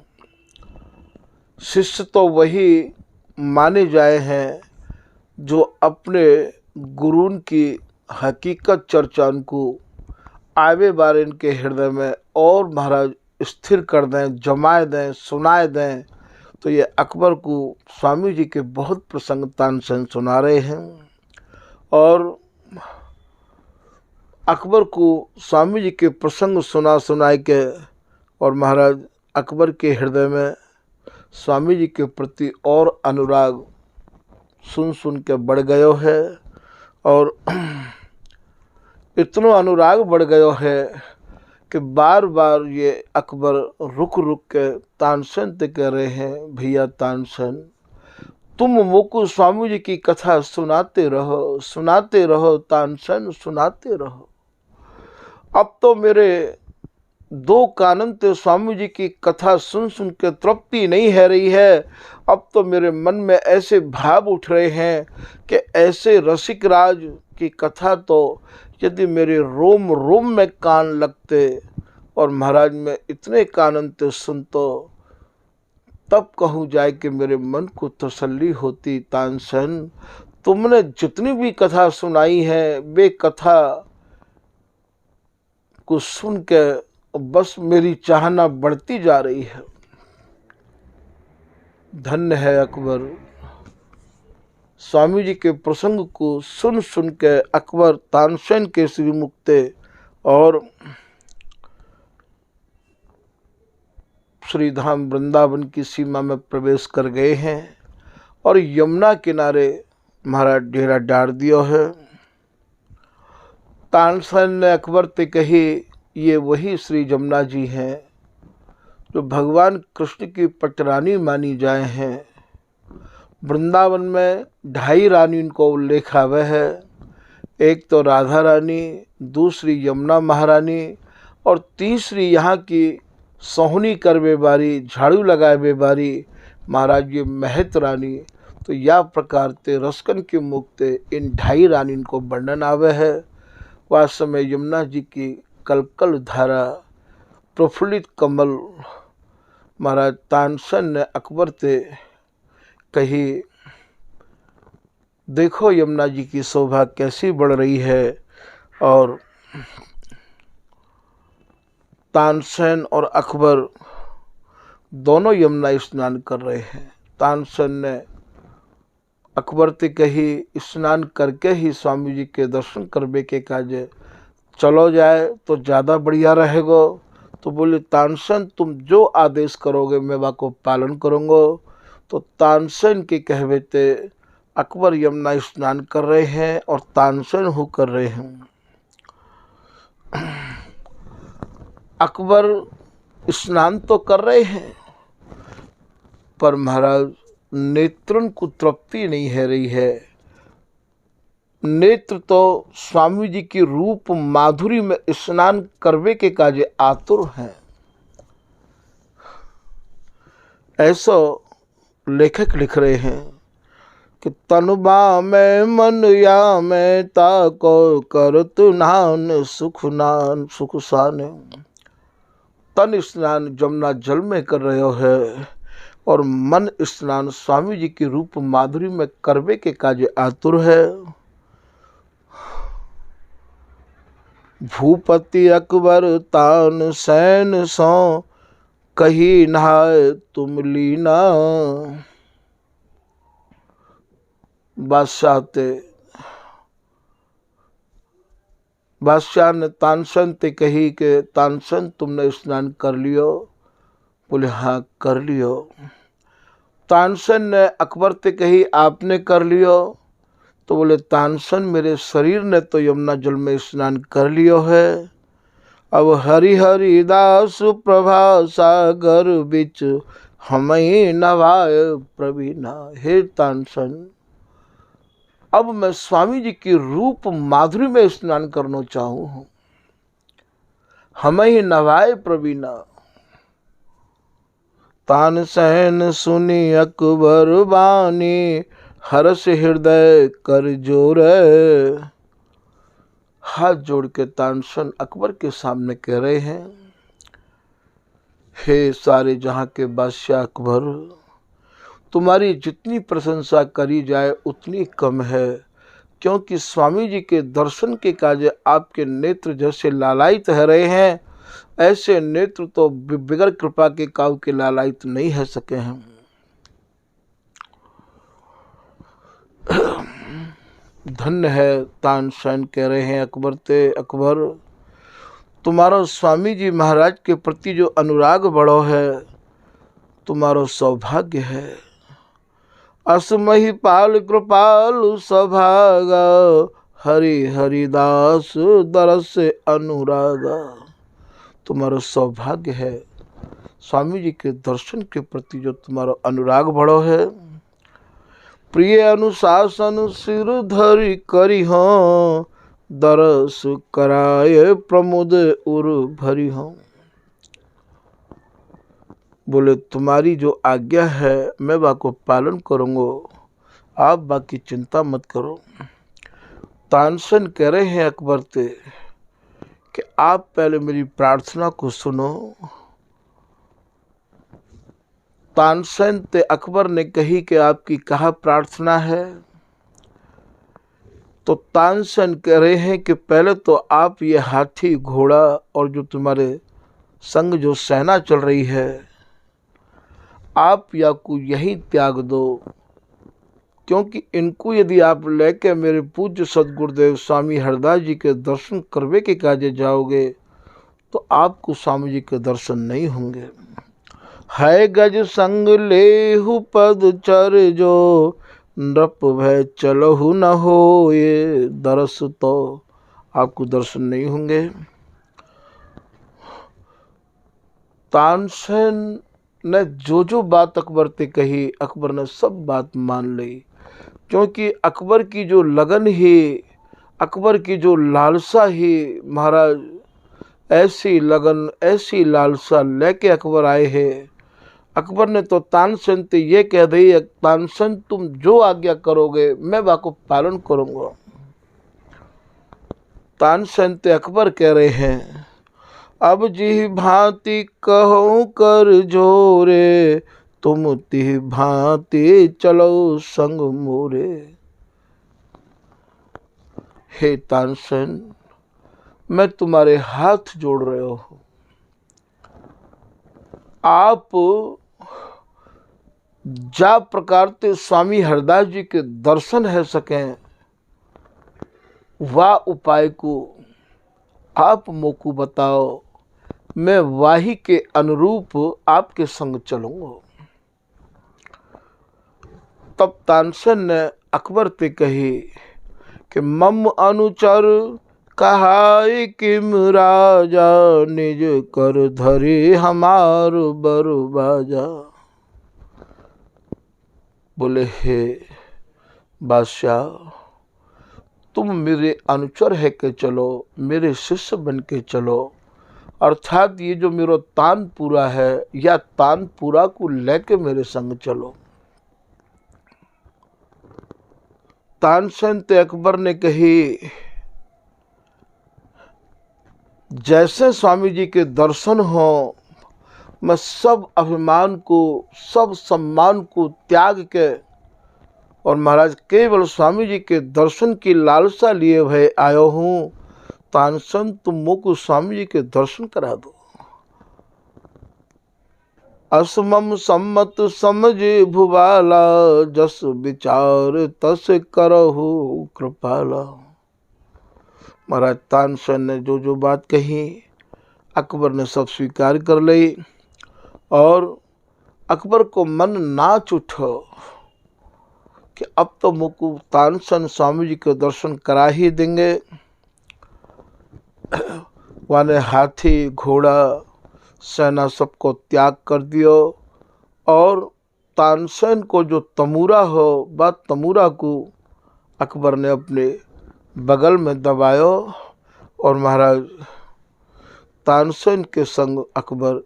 शिष्य तो वही माने जाए हैं जो अपने गुरुन की हकीकत चर्चा को आवे बार इनके हृदय में और महाराज स्थिर कर दें, जमाए दें, सुनाए दें। तो ये अकबर को स्वामी जी के बहुत प्रसंग तानसेन सुना रहे हैं और अकबर को स्वामी जी के प्रसंग सुना सुनाए के और महाराज अकबर के हृदय में स्वामी जी के प्रति और अनुराग सुन सुन के बढ़ गयो है और इतना अनुराग बढ़ गयो है कि बार बार ये अकबर रुक रुक के तानसेन से कह रहे हैं, भैया तानसेन तुम मुझको स्वामी जी की कथा सुनाते रहो तानसेन सुनाते रहो। अब तो मेरे दो कानन ते स्वामी जी की कथा सुन सुन के तृप्ति नहीं है रही है। अब तो मेरे मन में ऐसे भाव उठ रहे हैं कि ऐसे रसिक राज की कथा तो यदि मेरे रोम रोम में कान लगते और महाराज मैं इतने काननते सुनतो, तब कहूँ जाए कि मेरे मन को तसल्ली होती। तानसेन, तुमने जितनी भी कथा सुनाई है वे कथा को सुन के बस मेरी चाहना बढ़ती जा रही है। धन्य है अकबर। स्वामी जी के प्रसंग को सुन सुन के अकबर तानसेन के श्री मुक्ते और श्री धाम वृंदावन की सीमा में प्रवेश कर गए हैं और यमुना किनारे महाराज डेरा डाल दिया है। तानसेन ने अकबर से कही, ये वही श्री यमुना जी हैं जो भगवान कृष्ण की पटरानी मानी जाए हैं। वृंदावन में 2.5 रानी इनको उल्लेख आवे है, एक तो राधा रानी, दूसरी यमुना महारानी और तीसरी यहाँ की सोहनी करवे बारी, झाड़ू लगाए बारी महाराज ये महत रानी। तो या प्रकार ते रसकन के मुक्ते इन 2.5 रानी इनको वर्णन आवे है। वह समय यमुना जी की कलकल धारा, प्रफुल्लित कमल महाराज तानसेन ने अकबर से कही, देखो यमुना जी की शोभा कैसी बढ़ रही है। और तानसेन और अकबर दोनों यमुना स्नान कर रहे हैं। तानसेन ने अकबर से कही, स्नान करके ही स्वामी जी के दर्शन करने के काजे चलो जाए तो ज़्यादा बढ़िया रहेगा। तो बोले, तानसेन तुम जो आदेश करोगे मैं वाको पालन करूँगा। तो तानसेन के कहवे ते अकबर यमुना स्नान कर रहे हैं और तानसेन हो कर रहे हैं। अकबर स्नान तो कर रहे हैं पर महाराज नेत्रन को तृप्ति नहीं है रही है। नेत्र तो स्वामी जी की रूप माधुरी में स्नान करवे के काजे आतुर हैं। ऐसा लेखक लिख रहे हैं कि तनुबा में मन या में ताको कर तु नान सुख नान सुख साने। तन स्नान जमुना जल में कर रहे हो है और मन स्नान स्वामी जी की रूप माधुरी में करवे के काजे आतुर है। भूपति अकबर तानसेन सो कही नहाय तुम लीना। बादशाह ने तानसेन ते कही कि तानसेन तुमने स्नान कर लियो। बोले हाँ कर लियो। तानसेन ने अकबर ते कही आपने कर लियो। तो बोले तानसेन मेरे शरीर ने तो यमुना जल में स्नान कर लियो है। अब हरि हरि दास प्रभा सागर बिच हमें नवाय प्रवीणा। हे तानसेन, अब मैं स्वामी जी की रूप माधुरी में स्नान करना चाहूँ हूँ। हमें नवाय प्रवीणा। तानसेन सुनी अकबर बानी हर्ष हृदय कर जोर। हाथ जोड़ के तानसेन अकबर के सामने कह रहे हैं, हे सारे जहां के बादशाह अकबर, तुम्हारी जितनी प्रशंसा करी जाए उतनी कम है, क्योंकि स्वामी जी के दर्शन के काजे आपके नेत्र जैसे लालायित है रहे हैं, ऐसे नेत्र तो बिगर कृपा के काव के लालायित नहीं है सके हैं। धन्य है। तानसेन कह रहे हैं अकबर ते, अकबर तुम्हारो स्वामी जी महाराज के प्रति जो अनुराग बड़ो है, तुम्हारो सौभाग्य है। असमहि पाल कृपाल सौभागा, हरि हरिदास दरस अनुरागा। तुम्हारा सौभाग्य है, स्वामी जी के दर्शन के प्रति जो तुम्हारा अनुराग बड़ो है। प्रिय अनुशासन सिर धरि करी हो, दरस कराए प्रमुद उर भरी हो। बोले तुम्हारी जो आज्ञा है मैं बाको पालन करूँगा, आप बाकी चिंता मत करो। तानसेन कह रहे हैं अकबर से कि आप पहले मेरी प्रार्थना को सुनो। तानसेन ते अकबर ने कही कि आपकी कहा प्रार्थना है। तो तानसेन कह रहे हैं कि पहले तो आप ये हाथी घोड़ा और जो तुम्हारे संग जो सेना चल रही है, आप या को यहीं त्याग दो, क्योंकि इनको यदि आप लेके मेरे पूज्य सदगुरुदेव स्वामी हरदास जी के दर्शन करवे के काजे जाओगे तो आपको स्वामी जी के दर्शन नहीं होंगे। है गज संग लेहु पद चर जो नृप भय चलहु न हो, ये दरस तो आपको दर्शन नहीं होंगे। तानसेन ने जो बात अकबर से कही, अकबर ने सब बात मान ली, क्योंकि अकबर की जो लगन ही, अकबर की जो लालसा ही, महाराज ऐसी लगन ऐसी लालसा लेके अकबर आए हैं। अकबर ने तो तानसेन से ये कह दी, तानसेन तुम जो आज्ञा करोगे मैं वाको पालन करूंगा। तानसेन से अकबर कह रहे हैं, अब जी भांति कहो कर जोरे, तुम ती भांति चलो संग मोरे। हे तानसेन, मैं तुम्हारे हाथ जोड़ रहे हो, आप जा प्रकार से स्वामी हरदास जी के दर्शन है सकें, वाह उपाय को आप मोकू बताओ, मैं वाही के अनुरूप आपके संग चलूंगा। तब तानसेन ने अकबर से कही कि मम अनुचर कहाई किम राजा, निज कर धरे हमार बरबाजा। बोले हे बादशाह, तुम मेरे अनुचर है के चलो, मेरे शिष्य बन के चलो, अर्थात ये जो मेरा तानपुरा है या तानपुरा को लेके मेरे संग चलो। तानसेन ते अकबर ने कही, जैसे स्वामी जी के दर्शन हो, मैं सब अभिमान को सब सम्मान को त्याग के और महाराज केवल स्वामी जी के दर्शन की लालसा लिए भय आयो हूँ। तानसेन तुम मुझको स्वामी जी के दर्शन करा दो। असमम सम्मत समझ भुवाला, जस विचार तस करहु कृपाला। महाराज तानसेन ने जो बात कही अकबर ने सब स्वीकार कर ली और अकबर को मन नाच उठो कि अब तो मुझको तानसेन स्वामी जी के दर्शन करा ही देंगे। वाने हाथी घोड़ा सेना सबको त्याग कर दियो और तानसेन को जो तमूरा हो, बात तमूरा को अकबर ने अपने बगल में दबायो और महाराज तानसेन के संग अकबर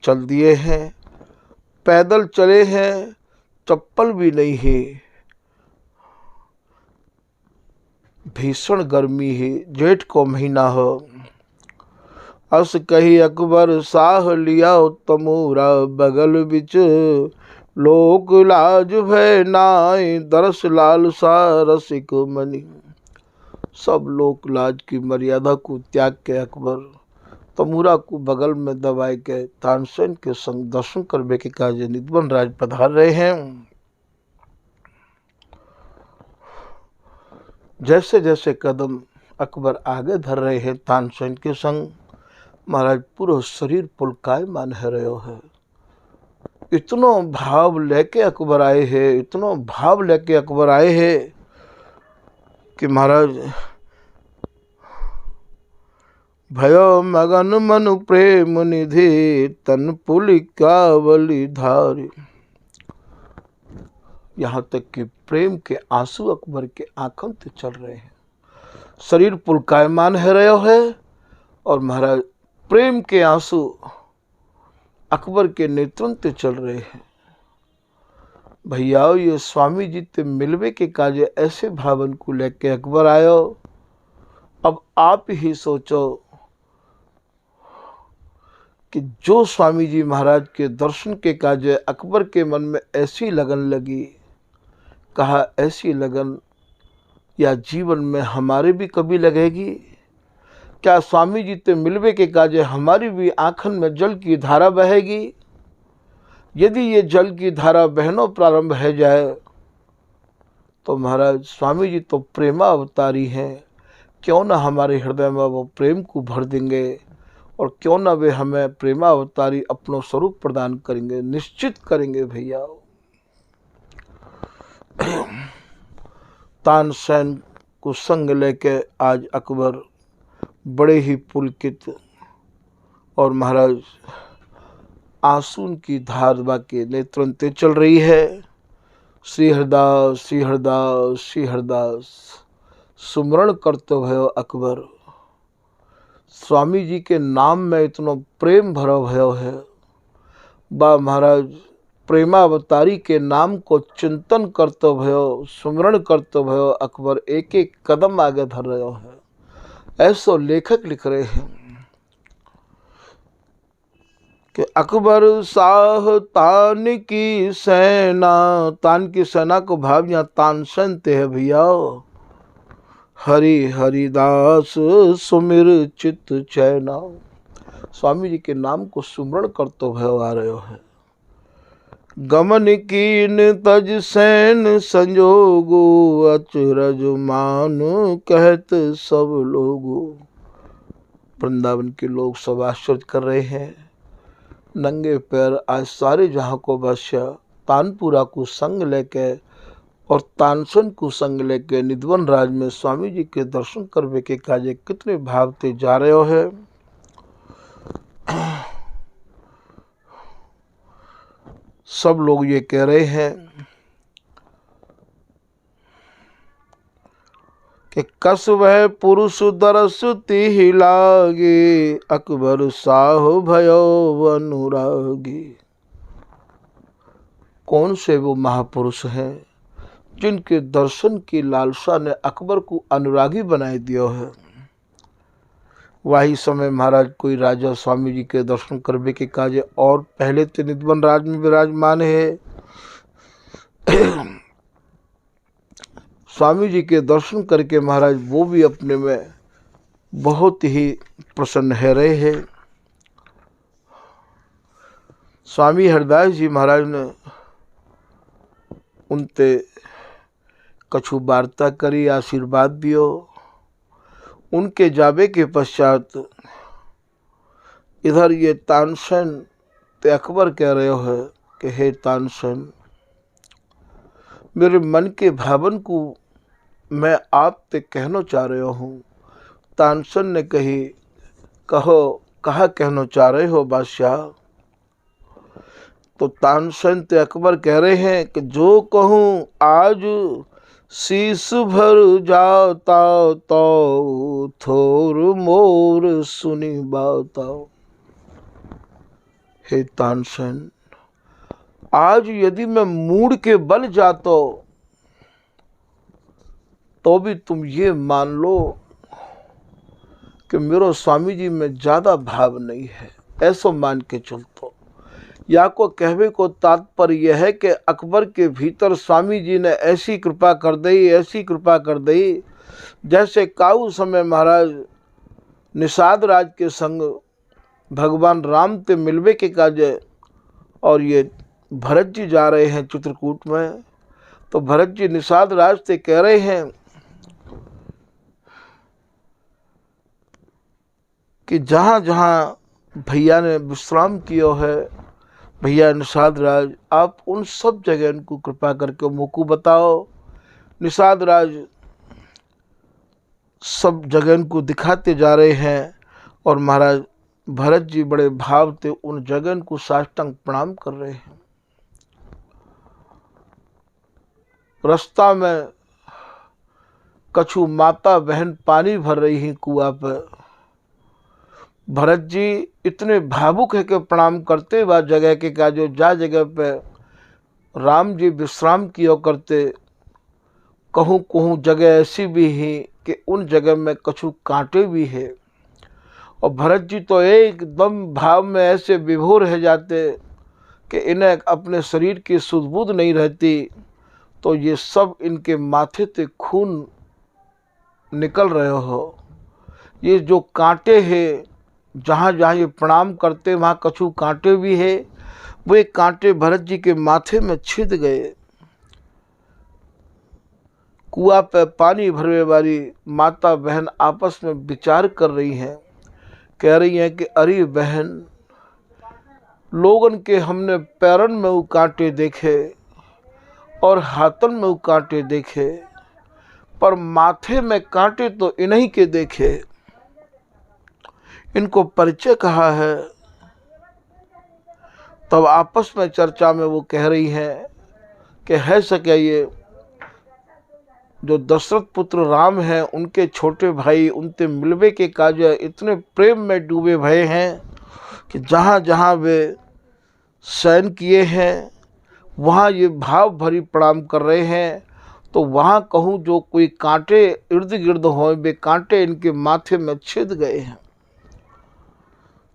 चल दिए हैं। पैदल चले हैं, चप्पल भी नहीं है, भीषण गर्मी है, जेठ को महीना हो। अस कही अकबर साह लिया तमूरा, बगल बिच लोक लाज भय नाय, दरस लाल सा रसिक मनी। सब लोक लाज की मर्यादा को त्याग के अकबर तमूरा को बगल में दबाए के तानसेन के संग दर्शन करने के काज निधवन राज पधार रहे हैं। जैसे जैसे कदम अकबर आगे धर रहे हैं तानसेन के संग, महाराज पूरा शरीर पुलकायमान है रहे है। इतनो भाव लेके अकबर आए हैं, इतनो भाव लेके अकबर आए हैं कि महाराज भयो मगन मन प्रेम निधि, तन पुलिकावली धारी। यहाँ तक कि प्रेम के आंसू अकबर के आंखों से चल रहे हैं, शरीर पुलकायमान है रहे है और महाराज प्रेम के आंसू अकबर के नेत्रों से चल रहे हैं। भैया ये स्वामी जी ते मिलवे के काजे ऐसे भावन को लेके अकबर आयो अब आप ही सोचो कि जो स्वामी जी महाराज के दर्शन के काजे अकबर के मन में ऐसी लगन लगी, कहा ऐसी लगन या जीवन में हमारे भी कभी लगेगी क्या? स्वामी जी ते मिलवे के काजे हमारी भी आंखन में जल की धारा बहेगी। यदि ये जल की धारा बहनों प्रारंभ है जाए तो महाराज स्वामी जी तो प्रेमा अवतारी हैं, क्यों ना हमारे हृदय में वो प्रेम को भर देंगे और क्यों ना वे हमें प्रेमा अवतारी अपना स्वरूप प्रदान करेंगे, निश्चित करेंगे भैया। तानसेन को संग लेके आज अकबर बड़े ही पुलकित और महाराज आंसू की धार बाके नेत्रंते चल रही है। श्री हरदास श्री हरदास श्री हरदास सुमरण करते भयो अकबर। स्वामी जी के नाम में इतना प्रेम भरा भयो है। बा महाराज प्रेमावतारी के नाम को चिंतन करते भयो, सुमरण करते भयो अकबर एक एक कदम आगे धर रहे है। ऐसो लेखक लिख रहे हैं कि अकबर शाह तान की सेना, तान की सेना को भाव यहाँ तानसेन ते है भैया। हरि हरिदास सुमिर चित चैना, स्वामी जी के नाम को सुमरण करते भयो आ रहे है। गमन कीन तज सैन संजोगो, अचरज मान कहत सब लोगो। वृंदावन के लोग सब आश्चर्य कर रहे हैं। नंगे पैर आज सारे जहाँ को बस्या तानपुरा को संग लेके और तानसेन को संग लेके निधवन राज में स्वामी जी के दर्शन करने के काजे कितने भावते जा रहे हो है। सब लोग ये कह रहे हैं कि कस वह पुरुष दरस तिहि लागे, अकबर शाह भयो अनुरागी। कौन से वो महापुरुष हैं जिनके दर्शन की लालसा ने अकबर को अनुरागी बनाए दिया है। वही समय महाराज कोई राजा स्वामी जी के दर्शन करने के काजे और पहले तो निधवन राज में विराजमान है। स्वामी जी के दर्शन करके महाराज वो भी अपने में बहुत ही प्रसन्न है रहे हैं। स्वामी हरदास जी महाराज ने उनते कछु वार्ता करी, आशीर्वाद दियो। उनके जाबे के पश्चात इधर ये तानसेन ते अकबर कह रहे हो कि हे तानसेन, मेरे मन के भावन को मैं आप ते कहना चाह रहे हूँ। तानसेन ने कही कहो, कहा कहना चाह रहे हो बादशाह? तो तानसेन ते अकबर कह रहे हैं कि जो कहूँ आज शीश भर जाता तो थोर मोर सुनी बाता। हे तानसेन, आज यदि मैं मूड के बल जाता तो भी तुम ये मान लो कि मेरो स्वामी जी में ज्यादा भाव नहीं है, ऐसा मान के चलतो। या को कहवे को तात्पर्य यह है कि अकबर के भीतर स्वामी जी ने ऐसी कृपा कर दी, ऐसी कृपा कर दी, जैसे काऊ समय महाराज निषाद राज के संग भगवान राम ते मिलवे के काजे और ये भरत जी जा रहे हैं चित्रकूट में, तो भरत जी निषाद राज से कह रहे हैं कि जहाँ जहाँ भैया ने विश्राम किया है, भैया निषाद राज, आप उन सब जगह इनको कृपा करके मुझको बताओ। निषाद राज सब जगह इनको दिखाते जा रहे हैं और महाराज भरत जी बड़े भाव से उन जगह को साष्टांग प्रणाम कर रहे हैं। रास्ता में कछु माता बहन पानी भर रही हैं कुआं पर। भरत जी इतने भावुक है कि प्रणाम करते वह जगह के का जो जा जगह पे राम जी विश्राम किया करते कहूँ कहूँ जगह ऐसी भी है कि उन जगह में कछु कांटे भी है। और भरत जी तो एकदम भाव में ऐसे विभोर रह जाते कि इन्हें अपने शरीर की सुध-बुध नहीं रहती। तो ये सब इनके माथे से खून निकल रहे हो, ये जो कांटे हैं, जहाँ जहाँ ये प्रणाम करते वहाँ कछु कांटे भी है। वो एक कांटे भरत जी के माथे में छिद गए। कुआ पे पानी भरने वाली माता बहन आपस में विचार कर रही हैं, कह रही हैं कि अरे बहन, लोगन के हमने पैरन में वो कांटे देखे और हाथन में वो कांटे देखे, पर माथे में कांटे तो इन्हीं के देखे। इनको परिचय कहा है। तब आपस में चर्चा में वो कह रही हैं कि है सके ये जो दशरथ पुत्र राम हैं, उनके छोटे भाई उनसे मिलवे के काज इतने प्रेम में डूबे भये हैं कि जहाँ जहाँ वे शयन किए हैं वहाँ ये भाव भरी प्रणाम कर रहे हैं। तो वहाँ कहूँ जो कोई कांटे इर्द गिर्द हो, वे कांटे इनके माथे में छिद गए हैं।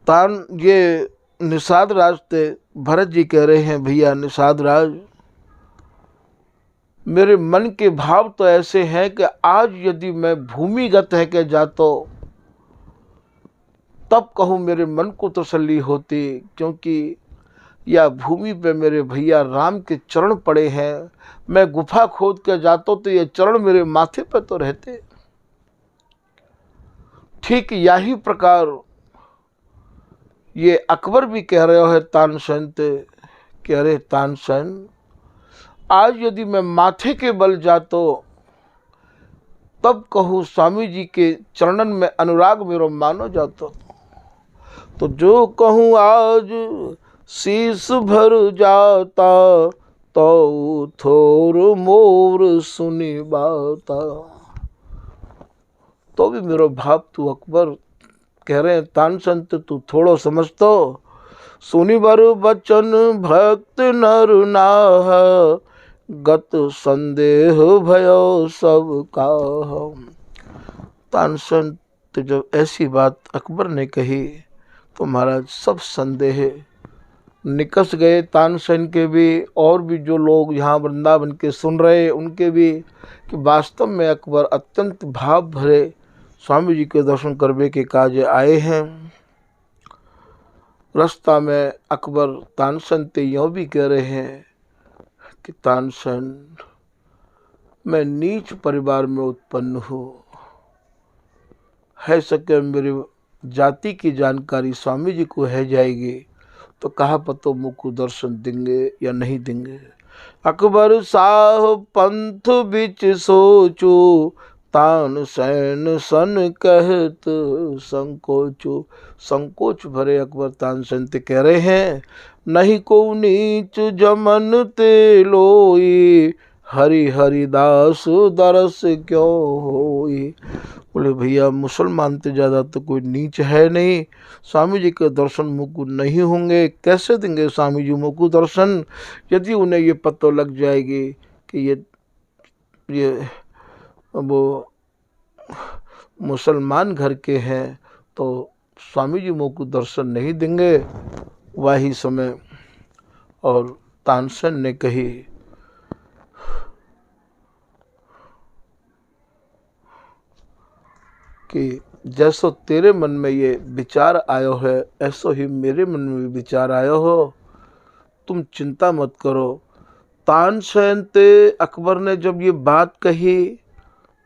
तान ये निषाद राज थे। भरत जी कह रहे हैं, भैया निषाद राज, मेरे मन के भाव तो ऐसे हैं कि आज यदि मैं भूमिगत है के जातो तब कहूँ मेरे मन को तसल्ली होती, क्योंकि या भूमि पे मेरे भैया राम के चरण पड़े हैं। मैं गुफा खोद के जाता तो ये चरण मेरे माथे पे तो रहते। ठीक यही प्रकार ये अकबर भी कह रहे है तानसेन ते, कह रहे तानसेन, आज यदि मैं माथे के बल जातो तब कहूँ स्वामी जी के चरणन में अनुराग मेरो मानो जातो। तो जो कहूँ आज शीश भर जाता तो थोर मोर सुनी बाता। तो भी मेरो भाव तू अकबर कह रहे हैं तानसेन तू थोड़ो समझतो। सुनी बर बचन भक्त नर नाह, गत संदेह भयो सब काह। तानसेन तो जब ऐसी बात अकबर ने कही तो महाराज सब संदेह निकस गए, तानसेन के भी और भी जो लोग यहाँ वृंदावन के सुन रहे उनके भी, कि वास्तव में अकबर अत्यंत भाव भरे स्वामी जी के दर्शन करने के काज आए हैं। रास्ता में अकबर तानसेन ते यूँ भी कह रहे हैं कि तानसेन, मैं नीच परिवार में उत्पन्न हूँ, है सके मेरी जाति की जानकारी स्वामी जी को है जाएगी तो कहा पतो मुझको दर्शन देंगे या नहीं देंगे। अकबर साह पंथ बिच सोचू, तानसेन सन कहत संकोचू। संकोच भरे अकबर तानसेन ते कह रहे हैं, नहीं को नीच जमन ते लोई, हरि हरिदास दरस क्यों होई। बोले भैया मुसलमान से ज़्यादा तो कोई नीच है नहीं, स्वामी जी के दर्शन मुझको नहीं होंगे, कैसे देंगे स्वामी जी मुझको दर्शन। यदि उन्हें ये पता लग जाएगी कि ये वो मुसलमान घर के हैं तो स्वामी जी मुझको दर्शन नहीं देंगे। वही समय और तानसेन ने कही, कि जैसो तेरे मन में ये विचार आयो है ऐसो ही मेरे मन में भी विचार आयो हो, तुम चिंता मत करो। तानसेन ते अकबर ने जब ये बात कही,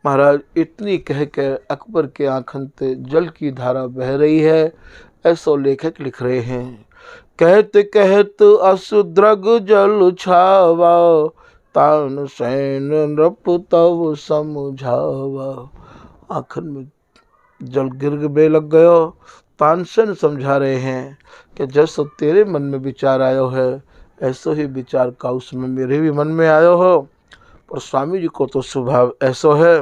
महाराज इतनी कह के अकबर के आँखन ते जल की धारा बह रही है। ऐसो लेखक लिख रहे हैं, कहत कहत असुद्रग जल छावा, तानसेन नृप तव समझावा। आँखन में जल गिर बे लग गयो। तानसेन समझा रहे हैं कि जैसो तेरे मन में विचार आयो है ऐसो ही विचार का उसमें मेरे भी मन में आयो हो। पर स्वामी जी को तो स्वभाव ऐसो है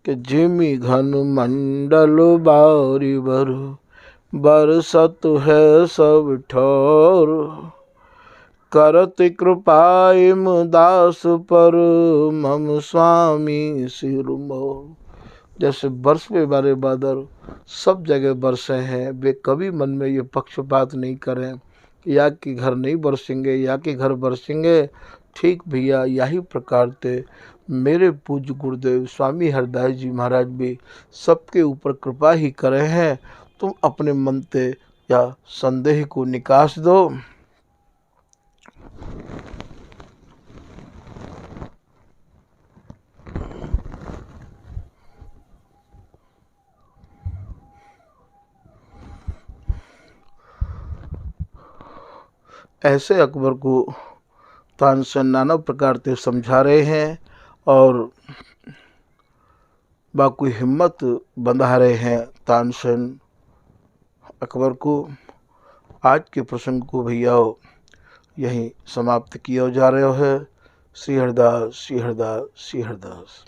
कि जिमी घन मंडल बारी बरसत है सब ठोर, करत कृपा इम दास पर, मम स्वामी सिर मोर। जैसे बरस पे बारे बादल सब जगह बरसे हैं, वे कभी मन में ये पक्षपात नहीं करें कि या के घर नहीं बरसेंगे या के घर बरसेंगे। ठीक भैया यही प्रकार थे मेरे पूज्य गुरुदेव स्वामी हरदास जी महाराज भी सबके ऊपर कृपा ही करे हैं। तुम अपने मन से या संदेह को निकास दो। ऐसे अकबर को तानसेन नाना प्रकार से समझा रहे हैं और बाकी हिम्मत बंधा रहे हैं तानसेन अकबर को। आज के प्रसंग को भैया यहीं समाप्त किया जा रहा है। श्री हरदास, श्री हरदास, श्री हरदास।